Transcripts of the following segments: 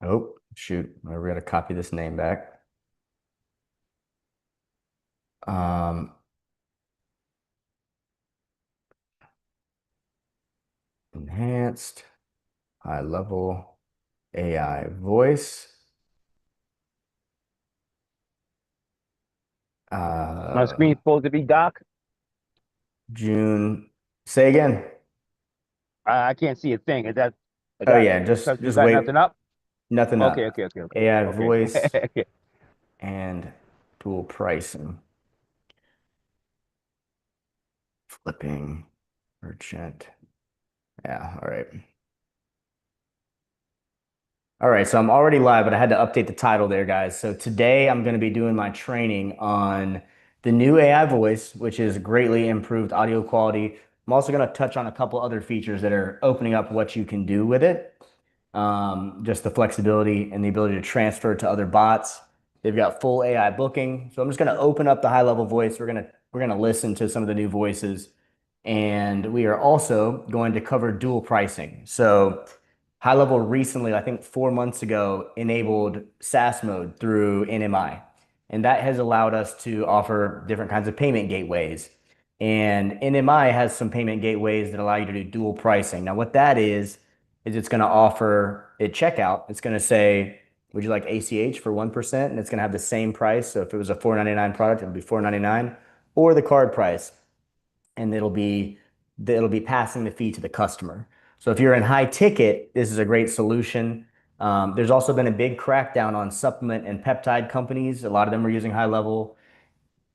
Oh, shoot. We got to copy this name back. Um, enhanced, high level AI voice. My Uh, screen's supposed to be doc. June. Say again. I can't see a thing. Is Oh that yeah, because just you just got wait. nothing up? Nothing Okay, up. okay, okay, okay, AI okay. voice Okay. and dual pricing. Flipping merchant. Yeah, all right. All right, so I'm already live, but I had to update the title there, guys. So today I'm going to be doing my training on the new AI voice, which is greatly improved audio quality. I'm also going to touch on a couple other features that are opening up what you can do with it. Just the flexibility and the ability to transfer to other bots. They've got full AI booking. So I'm just going to open up the high level voice. We're going to listen to some of the new voices, and we are also going to cover dual pricing. So high level recently, I think 4 months ago, enabled SaaS mode through NMI, and that has allowed us to offer different kinds of payment gateways. And NMI has some payment gateways that allow you to do dual pricing. Now, what that is it's going to offer at checkout, it's going to say, would you like ACH for 1%? And it's going to have the same price. So if it was a $4.99 product, it'll be $4.99, or the card price, and it'll be passing the fee to the customer. So if you're in high ticket, this is a great solution. There's also been a big crackdown on supplement and peptide companies. A lot of them are using high level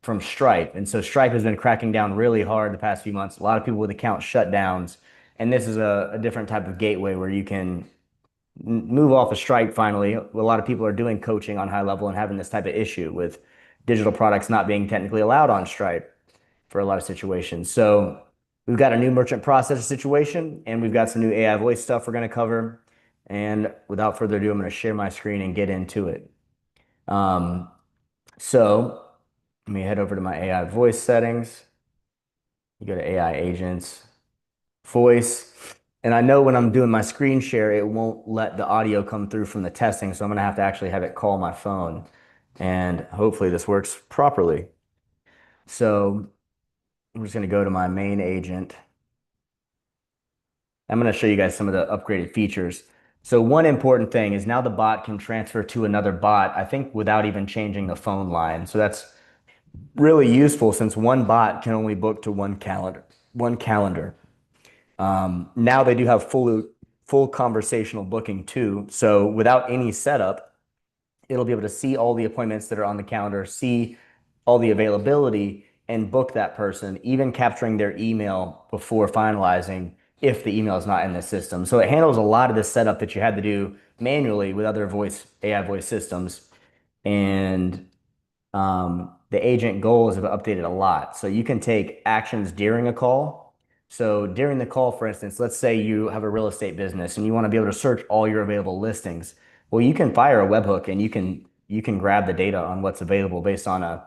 from Stripe. And so Stripe has been cracking down really hard the past few months. A lot of people with account shutdowns. And this is a different type of gateway where you can move off of Stripe finally. A lot of people are doing coaching on high level and having this type of issue with digital products not being technically allowed on Stripe for a lot of situations. So we've got a new merchant processor situation, and we've got some new AI voice stuff we're going to cover. And without further ado, I'm going to share my screen and get into it. Um, so let me head over to my AI voice settings. You go to AI agents, voice. And I know when I'm doing my screen share, it won't let the audio come through from the testing. So I'm going to have to actually have it call my phone. And hopefully this works properly. So I'm just going to go to my main agent. I'm going to show you guys some of the upgraded features. So one important thing is now the bot can transfer to another bot, I think without even changing the phone line. So that's really useful since one bot can only book to one calendar. Now they do have full conversational booking too. So without any setup, it'll be able to see all the appointments that are on the calendar, see all the availability, and book that person, even capturing their email before finalizing if the email is not in the system. So it handles a lot of the setup that you had to do manually with other AI voice systems. And the agent goals have updated a lot. So you can take actions during a call. So during the call, for instance, let's say you have a real estate business and you want to be able to search all your available listings. Well, you can fire a webhook and you can grab the data on what's available based on a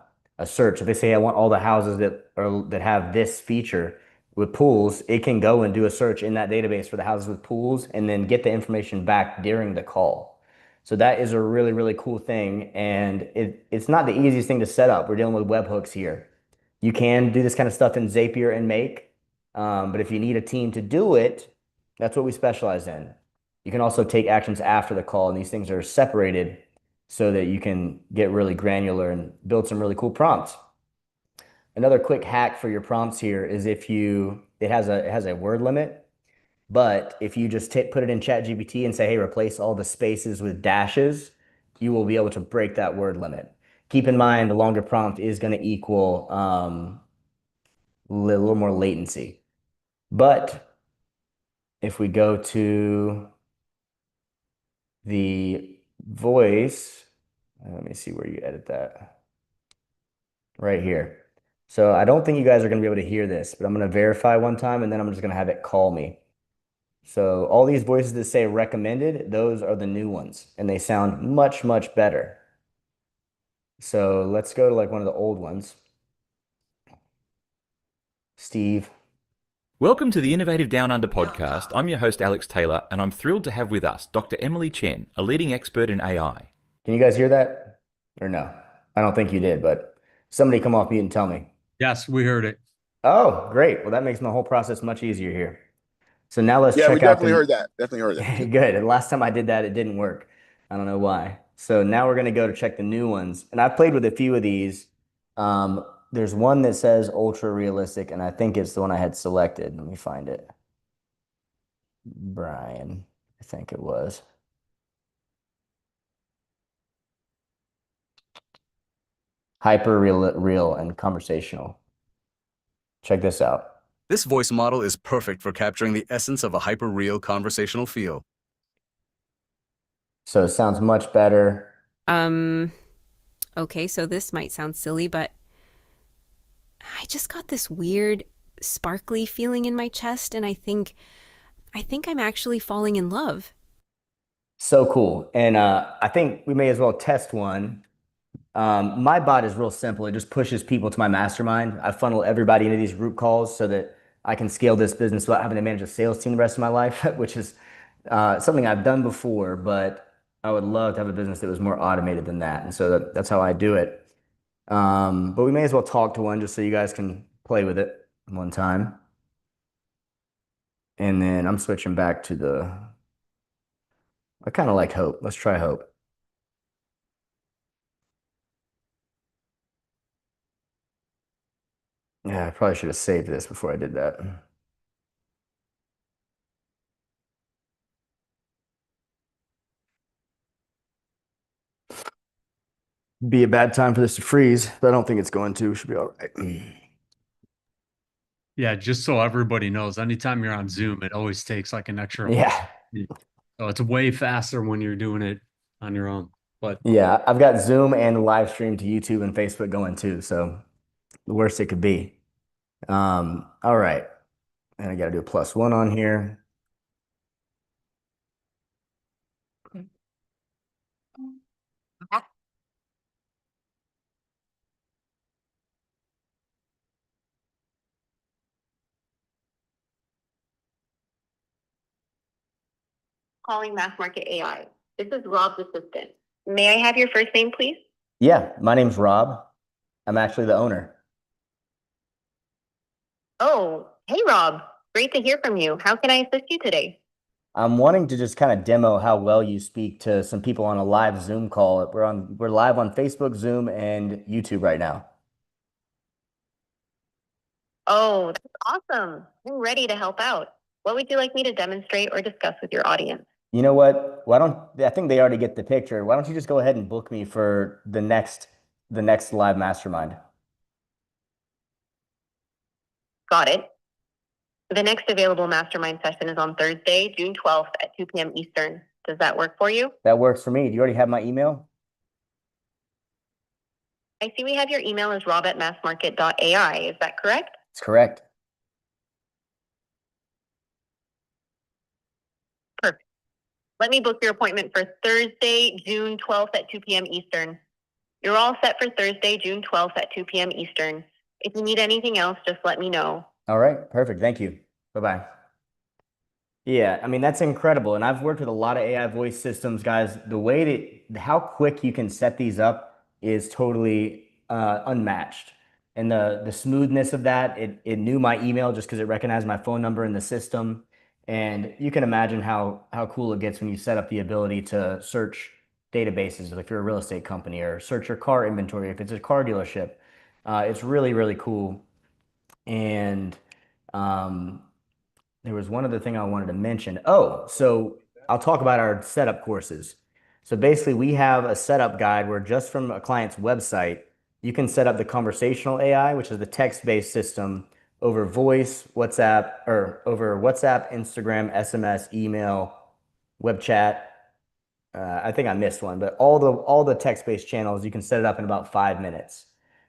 search. If they say I want all the houses that have this feature with pools, it can go and do a search in that database for the houses with pools and then get the information back during the call. So that is a really, really cool thing. And it's not the easiest thing to set up. We're dealing with webhooks here. You can do this kind of stuff in Zapier and Make. But if you need a team to do it, that's what we specialize in. You can also take actions after the call, and these things are separated so that you can get really granular and build some really cool prompts. Another quick hack for your prompts here is it has a word limit. But if you just put it in ChatGPT and say, hey, replace all the spaces with dashes, you will be able to break that word limit. Keep in mind, the longer prompt is going to equal a little more latency. But if we go to the voice, let me see where you edit that. Right here. So I don't think you guys are going to be able to hear this, but I'm going to verify one time and then I'm just going to have it call me. So all these voices that say recommended, those are the new ones, and they sound much, much better. So let's go to like one of the old ones. Steve. Welcome to the Innovative Down Under podcast. I'm your host, Alex Taylor, and I'm thrilled to have with us Dr. Emily Chen, a leading expert in AI. Can you guys hear that? Or no? I don't think you did, but somebody come off mute and tell me. Yes, we heard it. Oh, great. Well, that makes my whole process much easier here. So now let's Yeah, we check out definitely the heard that. Definitely heard that. good. And last time I did that, it didn't work. I don't know why. So now we're going to go to check the new ones. And I've played with a few of these. There's one that says ultra realistic, and I think it's the one I had selected. Let me find it. Brian, I think it was. Hyper real and conversational. Check this out. This voice model is perfect for capturing the essence of a hyper-real conversational feel. So it sounds much better. Um, okay, so this might sound silly, but I just got this weird sparkly feeling in my chest, and I think I'm actually falling in love. So cool. And I think we may as well test one. My bot is real simple. It just pushes people to my mastermind. I funnel everybody into these group calls so that I can scale this business without having to manage a sales team the rest of my life, which is something I've done before, but I would love to have a business that was more automated than that. And so that's how I do it. But we may as well talk to one just so you guys can play with it one time. And then I'm switching back to I kind of like Hope. Let's try Hope. Yeah, I probably should have saved this before I did that. Be a bad time for this to freeze, but I don't think it's going to. Should be all right. Yeah, just so everybody knows, anytime you're on Zoom, it always takes like an extra. Yeah. So it's way faster when you're doing it on your own. But Yeah, I've got Zoom and live stream to YouTube and Facebook going too, so the worst it could be. All right. And I got to do a +1 on here. Calling Mass Market AI. This is Rob's assistant. May I have your first name, please? Yeah, my name's Rob. I'm actually the owner. Oh, hey, Rob. Great to hear from you. How can I assist you today? I'm wanting to just kind of demo how well you speak to some people on a live Zoom call. We're live on Facebook, Zoom, and YouTube right now. Oh, that's awesome. I'm ready to help out. What would you like me to demonstrate or discuss with your audience? You know what? I think they already get the picture. Why don't you just go ahead and book me for the next live mastermind? Got it. The next available mastermind session is on Thursday, June 12th at 2 p.m. Eastern. Does that work for you? That works for me. Do you already have my email? I see we have your email as rob@massmarket.ai. Is that correct? It's correct. Perfect. Let me book your appointment for Thursday, June 12th at 2 p.m. Eastern. You're all set for Thursday, June 12th at 2 p.m. Eastern. If you need anything else, just let me know. All right, perfect. Thank you. Bye-bye. Yeah, I mean, that's incredible. And I've worked with a lot of AI voice systems, guys. The way how quick you can set these up is totally unmatched. And the smoothness of that, it knew my email just because it recognized my phone number in the system. And you can imagine how cool it gets when you set up the ability to search databases, like if you're a real estate company, or search your car inventory if it's a car dealership. It's really, really cool. And um, there was one other thing I wanted to mention. Oh, so I'll talk about our setup courses. So basically, we have a setup guide where just from a client's website, you can set up the conversational AI, which is the text-based system, over voice, WhatsApp, or over WhatsApp, Instagram, SMS, email, web chat. I think I missed one, but all the text-based channels, you can set it up in about 5 minutes.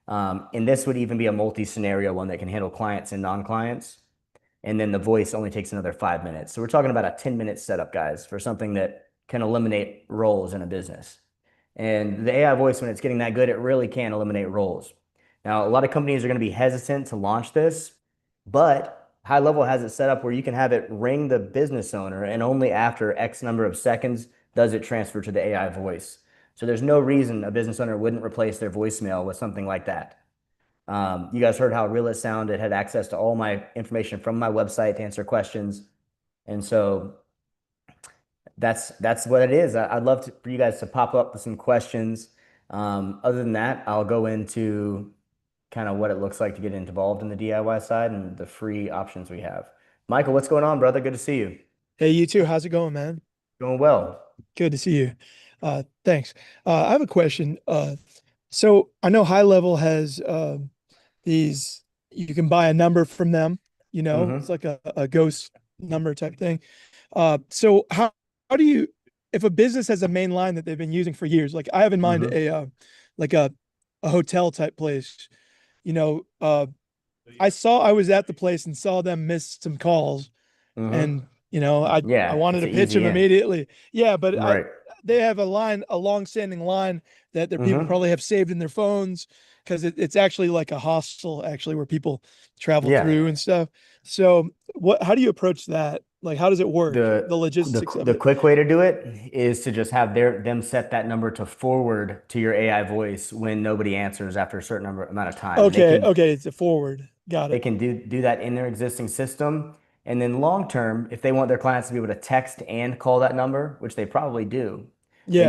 And this would even be a multi-scenario one that can handle clients and non-clients. And then the voice only takes another 5 minutes. So we're talking about a 10-minute setup, guys, for something that can eliminate roles in a business. And the AI voice, when it's getting that good, it really can eliminate roles. Now, a lot of companies are going to be hesitant to launch this, but High Level has it set up where you can have it ring the business owner, and only after X number of seconds does it transfer to the AI voice. So there's no reason a business owner wouldn't replace their voicemail with something like that. You guys heard how real it sounded, had access to all my information from my website to answer questions. And so that's what it is. I'd love for you guys to pop up with some questions. Other than that, I'll go into kind of what it looks like to get involved in the DIY side and the free options we have. Michael, what's going on, brother? Good to see you. Hey, you too. How's it going, man? Going well. Good to see you. Thanks. I have a question. So I know High Level has these, you can buy a number from them, it's Mm-hmm. like a ghost number type thing. So how do you, if a business has a main line that they've been using for years, like I have in mind Mm-hmm. like a hotel type place, you know, uh, I was at the place and saw them miss some calls, Mm-hmm. and I Yeah, wanted it's to an pitch easy him in. immediately. Yeah, but Right. they have a long-standing line that their people Mm-hmm. probably have saved in their phones, because it's actually like a hostel, actually, where people travel Yeah. through and stuff. So how do you approach that? Like, how does it work? The logistics of The it. quick way to do it is to just have them set that number to forward to your AI voice when nobody answers after a certain amount of time. And Okay, okay, it's a forward. Got they it. can do that in their existing system. And then long term, if they want their clients to be able to text and call that number, which they probably do, Yeah.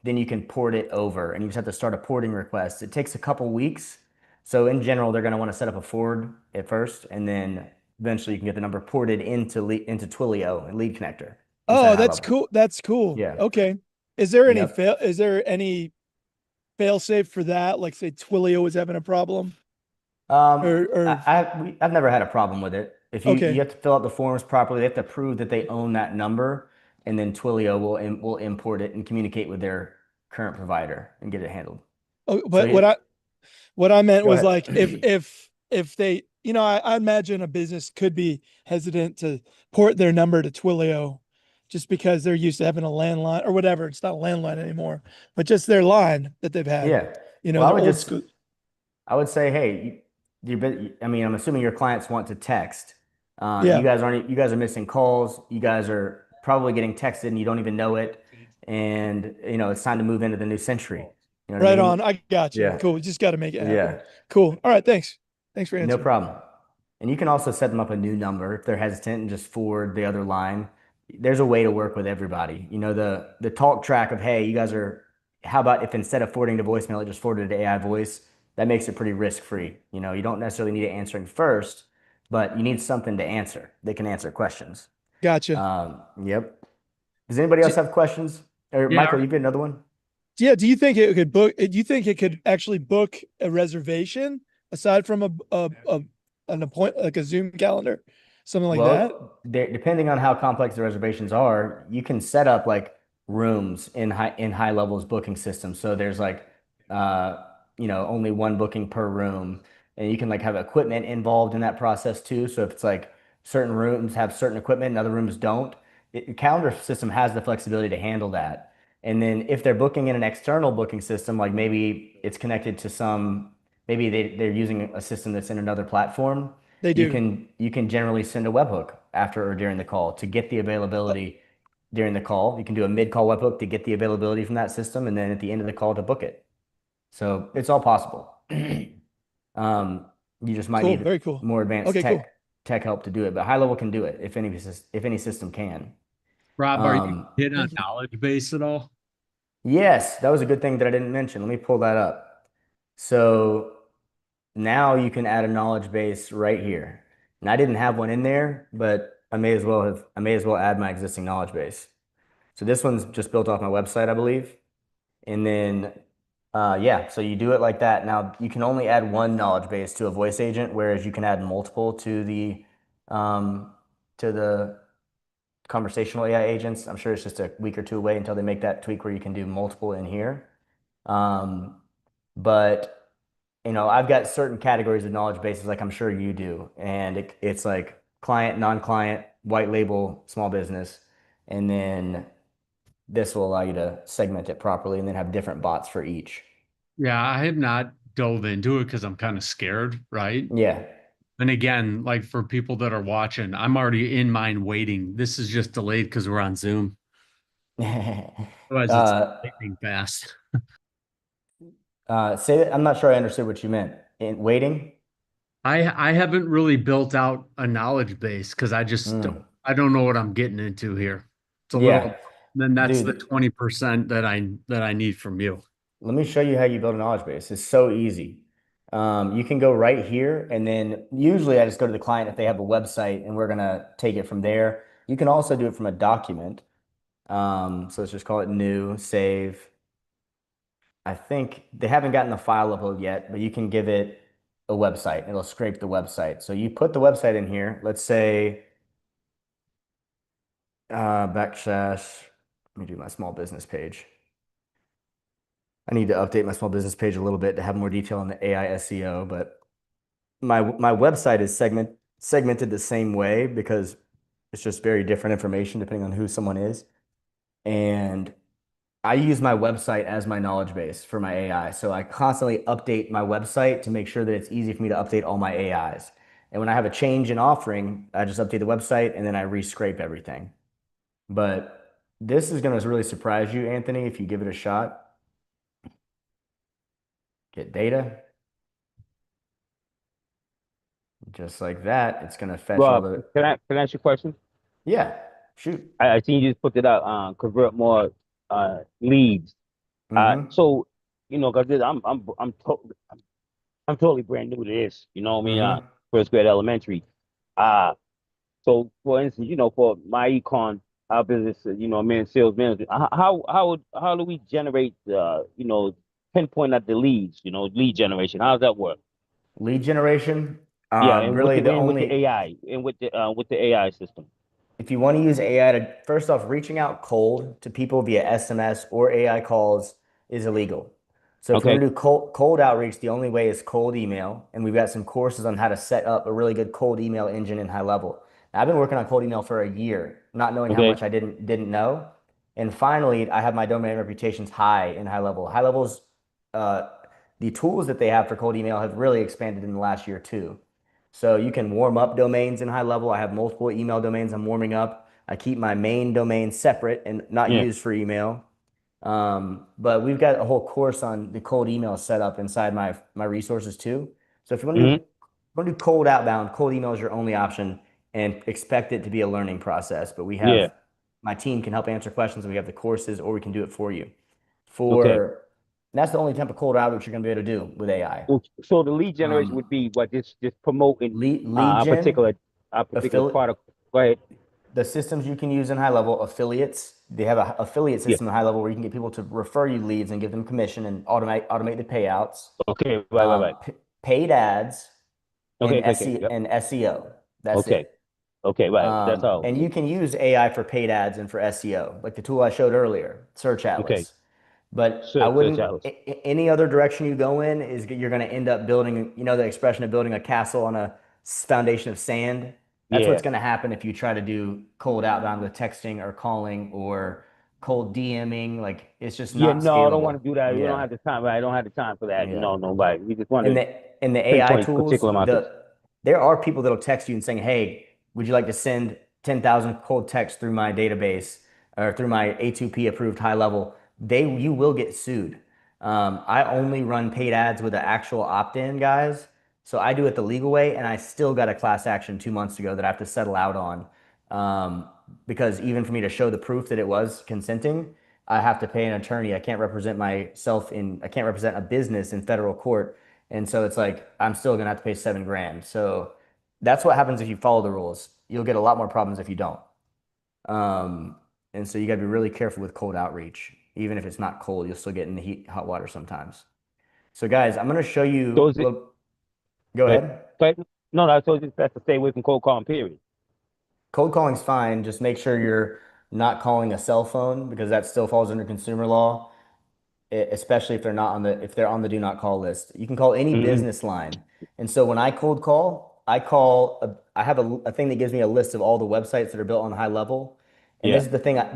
then you can port it over, and you just have to start a porting request. It takes a couple weeks. So in general, they're going to want to set up a forward at first, and then eventually you can get the number ported into Twilio and Lead Connector inside Oh, High that's Level. cool. That's cool. Yeah. Okay. Yep. Is there any fail safe for that? Like, say Twilio is having a problem, or I've never had a problem with it. If you okay. have to fill out the forms properly, they have to prove that they own that number, and then Twilio will import it and communicate with their current provider and get it handled. Oh, So but what I meant go was, like, ahead. if they, I imagine a business could be hesitant to port their number to Twilio just because they're used to having a landline or whatever. It's not a landline anymore, but just their line that they've had, Yeah. Well, their old school. I would say, hey, I mean, I'm assuming your clients want to text. Yeah, You guys are missing calls. You guys are probably getting texted and you don't even know it. And it's time to move into the new century. You know what I right on. mean? I got you. Yeah. Cool. We just got to make it happen. Yeah. Cool. All right. Thanks. Thanks for No answering. problem. And you can also set them up a new number if they're hesitant and just forward the other line. There's a way to work with everybody. The talk track of, hey, you guys are, how about if instead of forwarding to voicemail, it just forwarded to AI voice? That makes it pretty risk-free. You don't necessarily need it answering first, but you need something to answer. They can answer questions. Gotcha. Yep. Does anybody else D- have questions? Or Yeah. Michael, you get another one? Yeah. Do you think it could book? Do you think it could actually book a reservation aside from an appointment, like a Zoom calendar, something like that? Depending on how complex the reservations are, you can set up like rooms in high levels booking systems. So there's like only one booking per room, and you can like have equipment involved in that process too. So if it's like certain rooms have certain equipment and other rooms don't, the calendar system has the flexibility to handle that. And then if they're booking in an external booking system, like maybe it's connected to maybe they're using a system that's in another platform, They do. you can generally send a webhook after or during the call to get the Uh, availability during the call. You can do a mid-call webhook to get the availability from that system, and then at the end of the call to book it. So it's all possible. You just might cool. need Very cool. more advanced Okay. Cool. tech help to do it, but high level can do it if any system can. Rob, are you Um, hit on Thank you. knowledge base at all? yes, that was a good thing that I didn't mention. Let me pull that up. So now you can add a knowledge base right here. And I didn't have one in there, but I may as well add my existing knowledge base. So this one's just built off my website, I believe. And then yeah, so you do it like that. Now you can only add one knowledge base to a voice agent, whereas you can add multiple um, to the conversational AI agents. I'm sure it's just a week or two away until they make that tweak where you can do multiple in here. Um, but I've got certain categories of knowledge bases, like I'm sure you do, and it's like client, non-client, white label, small business, and then this will allow you to segment it properly and then have different bots for each. Yeah, I have not dove into it because I'm kind of scared, right? Yeah. And again, like for people that are watching, I'm already in mine waiting. This is just delayed because we're on Zoom. Otherwise, it's uh, lightning fast. say that. I'm not sure I understood what you meant. In waiting? I haven't really built out a knowledge base because Mm. I don't know what I'm getting into here. It's a Yeah, little, then that's the dude. 20% that I need from you. Let me show you how you build a knowledge base. It's so easy. You can go right here, and then usually I just go to the client if they have a website, and we're gonna take it from there. You can also do it from a document. So let's just call it new, save. I think they haven't gotten the file upload yet, but you can give it a website. It'll scrape the website. So you put the website in here. Let's say backslash. Let me do my small business page. I need to update my small business page a little bit to have more detail on the AI SEO, but my website is segmented the same way because it's just very different information depending on who someone is. And I use my website as my knowledge base for my AI. So I constantly update my website to make sure that it's easy for me to update all my AIs. And when I have a change in offering, I just update the website and then I rescrape everything. But this is going to really surprise you, Anthony, if you give it a shot. Get data. Just like that, it's going to fetch all Rob, the, can I ask you a question? yeah, shoot. I seen you just put it out, convert more leads. Mm-hmm. So because I'm totally brand new to this. You know what I mean? Mm-hmm. First grade elementary. Uh so for instance, for my econ, our business, I'm in sales management. How do we generate pinpoint at the leads, lead generation? How does that work? Lead generation. Yeah, and Really the with the only AI and with the AI system. if you want to use AI to first off, reaching out cold to people via SMS or AI calls is illegal. So if you want Okay. to do cold outreach, the only way is cold email. And we've got some courses on how to set up a really good cold email engine in HighLevel. Now, I've been working on cold email for a year, not knowing how Okay. much I didn't know. And finally, I have my domain reputations high in HighLevel. HighLevel's uh, the tools that they have for cold email have really expanded in the last year too. So you can warm up domains in HighLevel. I have multiple email domains I'm warming up. I keep my main domain separate and not Yeah. used for email. But we've got a whole course on the cold email setup inside my resources too. So if you Hmm. want to do cold outbound, cold email is your only option and expect it to be a learning process. But we Yeah. have my team can help answer questions. We have the courses or we can do it for you. Okay. For that's the only type of cold outreach you're going to be able to do with AI. Well, so the lead generation Um, would be what just promoting lead gen, a particular affiliate, product. Go ahead. the systems you can use in HighLevel, affiliates. They have an affiliate Yeah. system in HighLevel where you can get people to refer you leads and give them commission and automate the payouts. Okay. Right. Paid ads and Okay. Yep. SEO. That's Okay. it. Okay. Right. That's all. And you can use AI for paid ads and for SEO, like the tool I showed earlier, Search Okay. Atlas. But I Search wouldn't, Atlas. any other direction you go in is you're going to end up building, the expression of building a castle on a foundation of sand. That's what's Yeah. going to happen if you try to do cold outbound with texting or calling or cold DMing. Like it's just Yeah. not No, I don't scalable. want to do that. We don't Yeah. have the time. Right? I don't have the time for that. Yeah. No, right. We just want And to the AI pinpoint tools, particular markets. there are people that'll text you and saying, "Hey, would you like to send 10,000 cold texts through my database or through my A2P approved HighLevel?" You will get sued. I only run paid ads with an actual opt-in, guys. So I do it the legal way, and I still got a class action 2 months ago that I have to settle out on. Because even for me to show the proof that it was consenting, I have to pay an attorney. I can't represent a business in federal court. And so it's like, I'm still gonna have to pay 7 grand. So that's what happens if you follow the rules. You'll get a lot more problems if you don't. Um, and so you gotta be really careful with cold outreach. Even if it's not cold, you'll still get in the hot water sometimes. So guys, I'm gonna show So you is a it? little, go But, ahead. but no, I told you it's best to stay away from cold calling. Period. Cold calling's fine. Just make sure you're not calling a cell phone because that still falls under consumer law. Especially if they're on the do not call list. You can call any Hmm. business line. And so when I cold call, I have a thing that gives me a list of all the websites that are built on HighLevel. And Yeah. this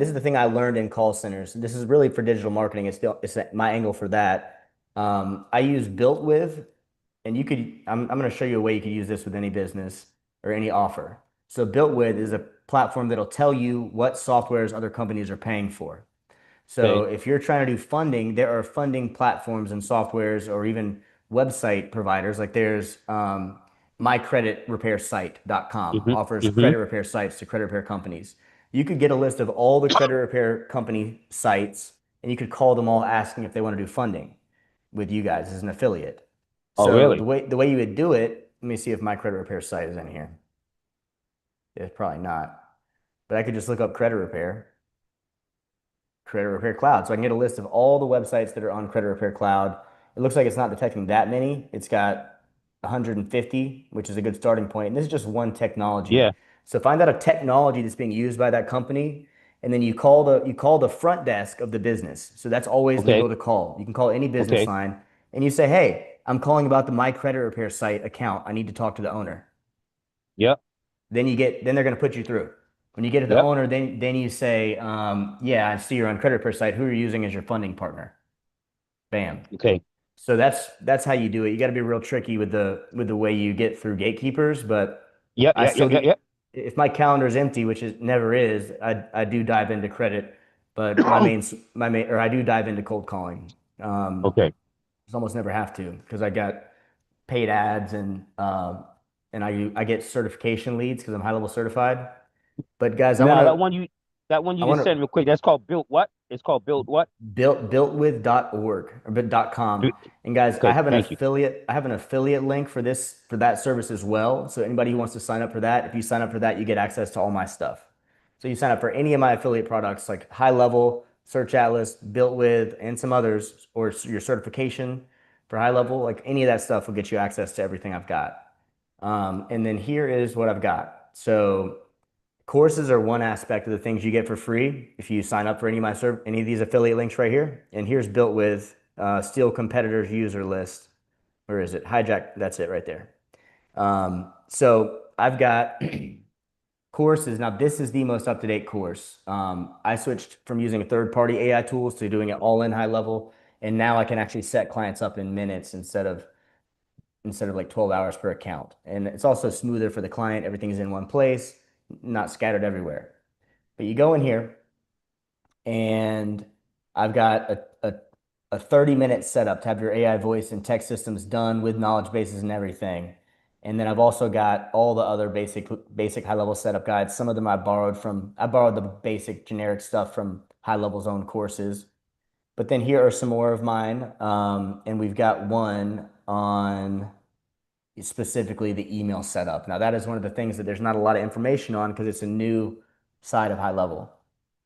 is the thing I learned in call centers. This is really for digital marketing. It's my angle for that. I use Built With and you could, I'm going to show you a way you could use this with any business or any offer. So Built With is a platform that'll tell you what softwares other companies are paying for. So Okay. if you're trying to do funding, there are funding platforms and softwares or even website providers. Like there's mycreditrepairsite.com Mm-hmm. offers Mm-hmm. credit repair sites to credit repair companies. You could get a list of all the credit repair company sites and you could call them all asking if they want to do funding with you guys as an affiliate. Oh, So really? the way you would do it, let me see if my credit repair site is in here. It's probably not, but I could just look up Credit Repair Cloud. So I can get a list of all the websites that are on Credit Repair Cloud. It looks like it's not detecting that many. It's got 150, which is a good starting point. And this is just one technology. Yeah. So find out a technology that's being used by that company, and then you call the front desk of the business. So that's always Okay. legal to call. You can call any business Okay. line, and you say, "Hey, I'm calling about the My Credit Repair site account. I need to talk to the owner." Yep. Then they're going to put you through. When you get to the Yep. owner, then you say, yeah, I see you're on credit per site. Who are you using as your funding partner? Bam. Okay. So that's how you do it. You got to be real tricky with the way you get through gatekeepers, but Yep. I Yep. still Yep. Yep. get Yep. if my calendar is empty, which it never is, I do dive into credit, but my main or I do dive into cold calling. Okay. It's almost never have to because I got paid ads and I get certification leads because I'm high level certified. But guys, Now that one I you want just to said real quick. That's called built what? It's called built what? builtwith.org or .com. And guys, Okay. Thank you. I have an affiliate link for that service as well. So anybody who wants to sign up for that, if you sign up for that, you get access to all my stuff. So you sign up for any of my affiliate products like High Level, Search Atlas, Built With, and some others, or your certification for High Level, like any of that stuff will get you access to everything I've got. And then here is what I've got. So courses are one aspect of the things you get for free if you sign up for any of these affiliate links right here. And here's Built With Steal Competitors User List. Where is it? Hijack. That's it right there. So I've got courses. Now, this is the most up-to-date course. I switched from using third-party AI tools to doing it all in high level. And now I can actually set clients up in minutes instead of like 12 hours per account. And it's also smoother for the client. Everything's in one place, not scattered everywhere. But you go in here and I've got a 30-minute setup to have your AI voice and text systems done with knowledge bases and everything. And then I've also got all the other basic high level setup guides. Some of them I borrowed the basic generic stuff from high level's own courses. But then here are some more of mine. And we've got one on specifically the email setup. Now, that is one of the things that there's not a lot of information on because it's a new side of high level.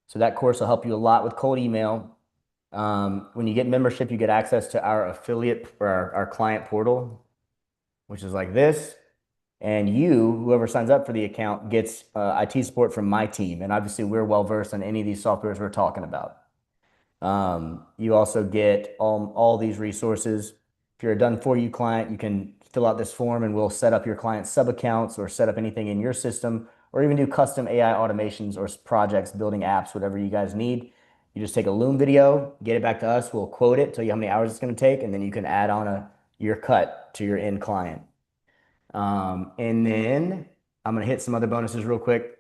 So that course will help you a lot with cold email. When you get membership, you get access to our affiliate or our client portal, which is like this. And whoever signs up for the account, gets IT support from my team. And obviously, we're well versed on any of these softwares we're talking about. You also get all these resources. If you're a done for you client, you can fill out this form and we'll set up your client sub accounts or set up anything in your system or even do custom AI automations or projects, building apps, whatever you guys need. You just take a Loom video, get it back to us. We'll quote it, tell you how many hours it's going to take, and then you can add on your cut to your end client. And then I'm going to hit some other bonuses real quick.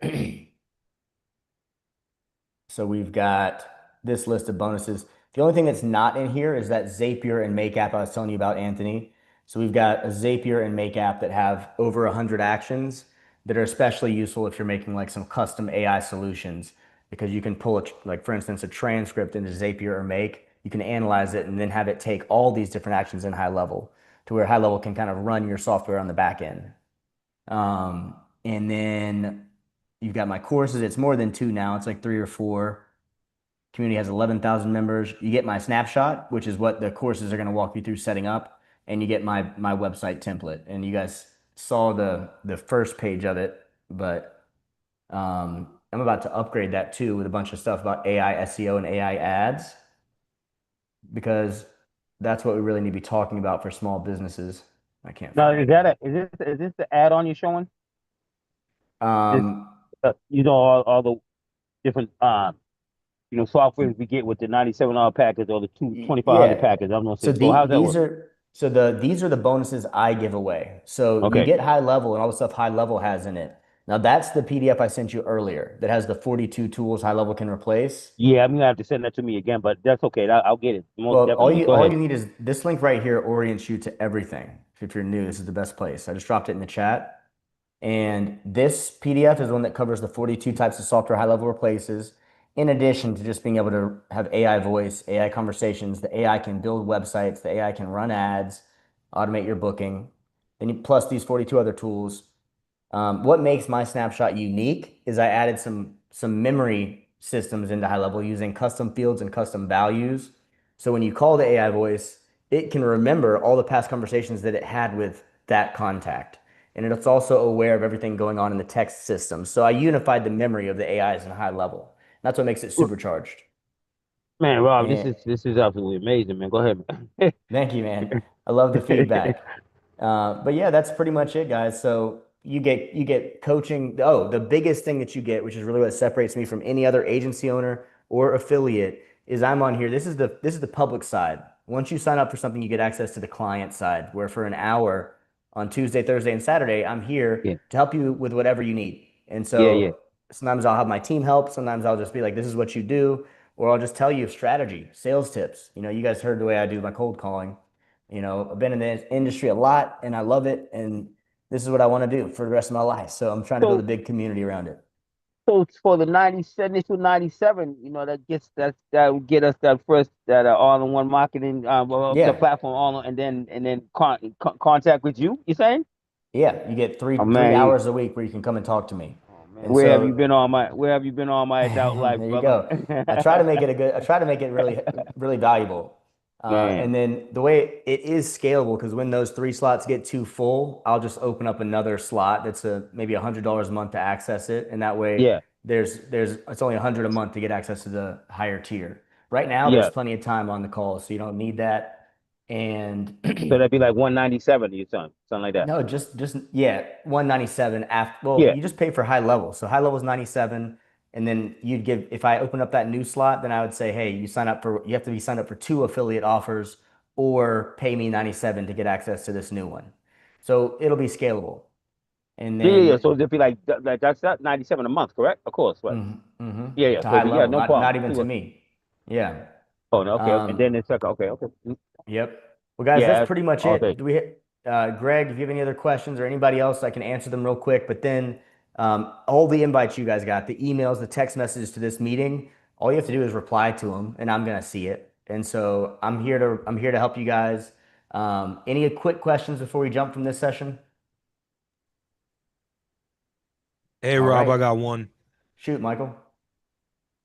So we've got this list of bonuses. The only thing that's not in here is that Zapier and Make app I was telling you about, Anthony. So we've got a Zapier and Make app that have over 100 actions that are especially useful if you're making like some custom AI solutions because you can pull like for instance a transcript into Zapier or Make. You can analyze it and then have it take all these different actions in high level to where high level can kind of run your software on the back end. And then you've got my courses. It's more than two now. It's like three or four. Community has 11,000 members. You get my snapshot, which is what the courses are going to walk you through setting up, and you get my website template. And you guys saw the first page of it, but I'm about to upgrade that too with a bunch of stuff about AI SEO and AI ads because that's what we really need to be talking about for small businesses. I can't Now, find is it. that is this the add-on you're showing? This, Um, all the different softwares we get with the $97 package or the 2,500 yeah. package. I'm gonna So say. So how's that these work? So these are the bonuses I give away. So you Okay. get high level and all the stuff high level has in it. Now that's the PDF I sent you earlier that has the 42 tools high level can replace. Yeah, I'm gonna have to send that to me again, but that's okay. I'll get it most Well, definitely. Go all ahead. you need is this link right here orients you to everything. If you're new, this is the best place. I just dropped it in the chat. And this PDF is one that covers the 42 types of software high level replaces, in addition to just being able to have AI voice, AI conversations. The AI can build websites, the AI can run ads, automate your booking. Then you plus these 42 other tools. What makes my snapshot unique is I added some memory systems into high level using custom fields and custom values. So when you call the AI voice, it can remember all the past conversations that it had with that contact. And it's also aware of everything going on in the text system. So I unified the memory of the AIs in high level. That's what makes it supercharged. Man, Rob, And this is absolutely amazing, man. Go ahead, man. thank you, man. I love the feedback. But yeah, that's pretty much it, guys. So you get coaching. Oh, the biggest thing that you get, which is really what separates me from any other agency owner or affiliate, is I'm on here. This is the public side. Once you sign up for something, you get access to the client side, where for an hour on Tuesday, Thursday, and Saturday, I'm here Yeah, to help you with whatever you need. And yeah, yeah. so sometimes I'll have my team help. Sometimes I'll just be like, this is what you do, or I'll just tell you strategy, sales tips. You guys heard the way I do my cold calling. I've been in the industry a lot and I love it. And this is what I want to do for the rest of my life. So I'm trying to build a So, big community around it. so for the 97 initial 97, that would get us that first that all-in-one marketing the Yeah. platform and then contact with you. You saying? Yeah. You get Oh three man, hours a week where you can come and talk to me. oh man, And so where have you been all my adult life, there you brother? go. I try to make it really, really valuable. Man, And then the way it is scalable, because when those three slots get too full, I'll just open up another slot that's maybe $100 a month to access it. And that way yeah, it's only 100 a month to get access to the higher tier. Right now, there's yeah. plenty of time on the call, so you don't need that. And So that'd be like 197 you something like that. no, just yeah, 197 after, well, Yeah, you just pay for high level. So high level is 97, and then you'd give, if I open up that new slot, then I would say, hey, you have to be signed up for two affiliate offers or pay me 97 to get access to this new one. So it'll be scalable. And yeah, yeah, yeah. then So it'd be like that's that 97 a month, correct? Of course, right? Yeah, yeah. to So high yeah, level, no not problem. even to me. Yeah. Oh no, okay, okay. And then Um, it's like okay, okay. Yep. Well, guys, that's Yeah, pretty much all it. day. Greg, if you have any other questions or anybody else, I can answer them real quick. But then all the invites you guys got, the emails, the text messages to this meeting, all you have to do is reply to them, and I'm gonna see it. And so I'm here to help you guys. Any quick questions before we jump from this session? Hey All Rob, right, I got one. shoot, Michael.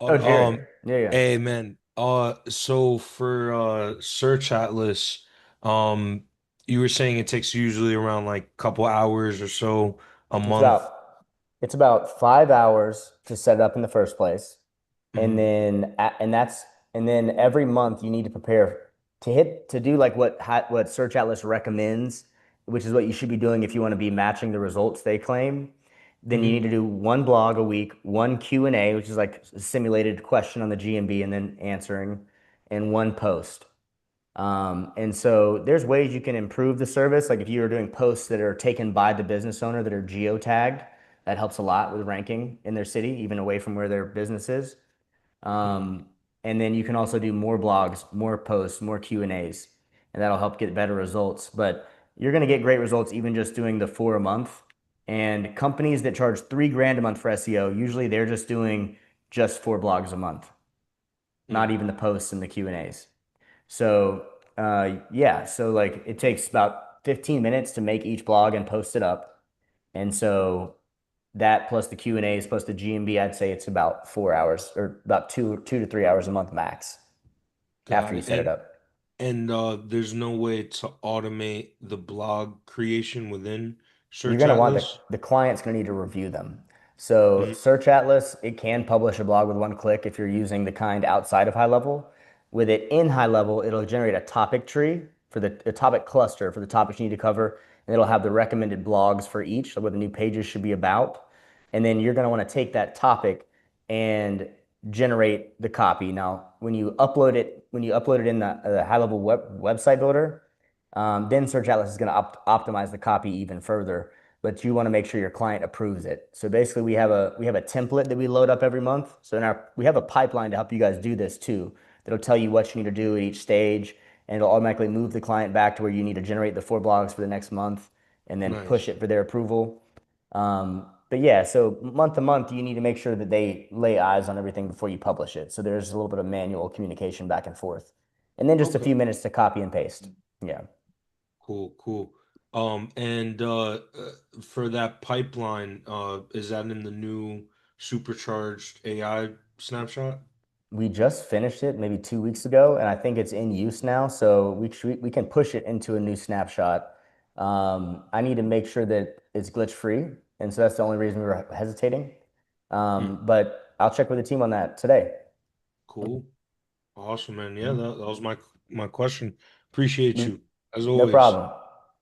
Oh, Uh, Jerry. um, Yeah, yeah. hey man. So for Search Atlas, um, you were saying it takes usually around like a couple hours or so a It's month. about it's about 5 hours to set it up in the first place. And Hmm. then every month you need to prepare to do like what Search Atlas recommends, which is what you should be doing if you want to be matching the results they claim. Then you Hmm. need to do one blog a week, one Q&A, which is like a simulated question on the GMB and then answering, and one post. And so there's ways you can improve the service. Like if you are doing posts that are taken by the business owner that are geotagged, that helps a lot with ranking in their city, even away from where their business is. Hmm. Um, and then you can also do more blogs, more posts, more Q&As, and that'll help get better results. But you're going to get great results even just doing the 4 a month. And companies that charge 3 grand a month for SEO, usually they're just doing just 4 blogs a month, not Hmm. even the posts and the Q&As. So yeah, so like it takes about 15 minutes to make each blog and post it up. And so that plus the Q&As plus the GMB, I'd say it's about 4 hours or about 2 to 3 hours a month max after Got you it. set it up. And there's no way to automate the blog creation within You're Search going to want Atlas. the client's going to need to review them. So Hmm. Search Atlas, it can publish a blog with one click if you're using the kind outside of high level. With it in high level, it'll generate a topic tree for a topic cluster for the topics you need to cover. And it'll have the recommended blogs for each, like what the new pages should be about. And then you're going to want to take that topic and generate the copy. Now, when you upload it in the high level website builder, Then Search Atlas is going to optimize the copy even further, but you want to make sure your client approves it. So basically, we have a template that we load up every month. So we have a pipeline to help you guys do this too. That'll tell you what you need to do at each stage, and it'll automatically move the client back to where you need to generate the 4 blogs for the next month, and then push Nice. it for their approval. But yeah, so month to month, you need to make sure that they lay eyes on everything before you publish it. So there's a little bit of manual communication back and forth, and then just a Okay. few minutes to copy and paste. Yeah. Cool, cool. And for that pipeline, is that in the new supercharged AI snapshot? We just finished it maybe 2 weeks ago, and I think it's in use now. So we can push it into a new snapshot. I need to make sure that it's glitch free, and so that's the only reason we were hesitating. Hmm, But I'll check with the team on that today. cool. Awesome, man. Yeah, that was my question. Appreciate you, as No always. problem.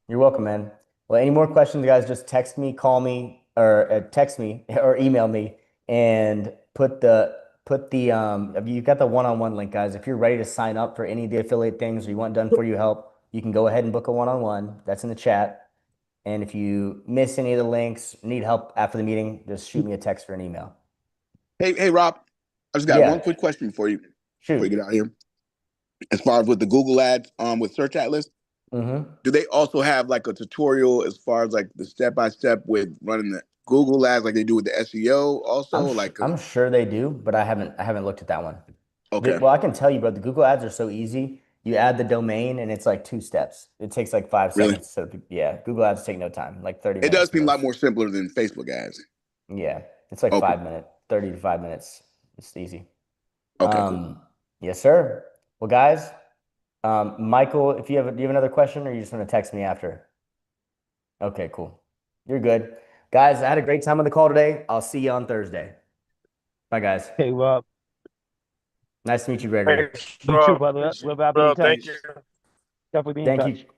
You're welcome, man. Well, any more questions, guys, just text me, call me, or text me or email me and you got the one-on-one link, guys. If you're ready to sign up for any of the affiliate things or you want done for you help, you can go ahead and book a one-on-one. That's in the chat. And if you miss any of the links, need help after the meeting, just shoot me a text or an email. Hey, Rob, I just got one Yeah, quick question for you before you shoot. get out of here. As far as with the Google ads, with Search Atlas, Mm-hmm. do they also have like a tutorial as far as like the step by step with running the Google ads like they do with the SEO also? Like, I'm sure they do, but I haven't looked at that one. okay, Well, I can tell you, bro, the Google ads are so easy. You add the domain and it's like 2 steps. It takes like five really? seconds. So yeah, Google ads take no time, like 30 It minutes does seem a lot most. more simpler than Facebook ads. Yeah, it's like Okay, 5 minutes, 30 to 5 minutes. It's easy. okay, cool. Yes, sir. Well, guys, Michael, if you have, do you have another question or you just want to text me after? Okay, cool. You're good. Guys, I had a great time on the call today. I'll see you on Thursday. Bye, guys. Hey, Rob. Nice to meet you, Gregory. Thanks, You too, bro. brother. Thanks. We'll be in Bro, touch. thank you. Peace. Definitely be in Thank you. touch.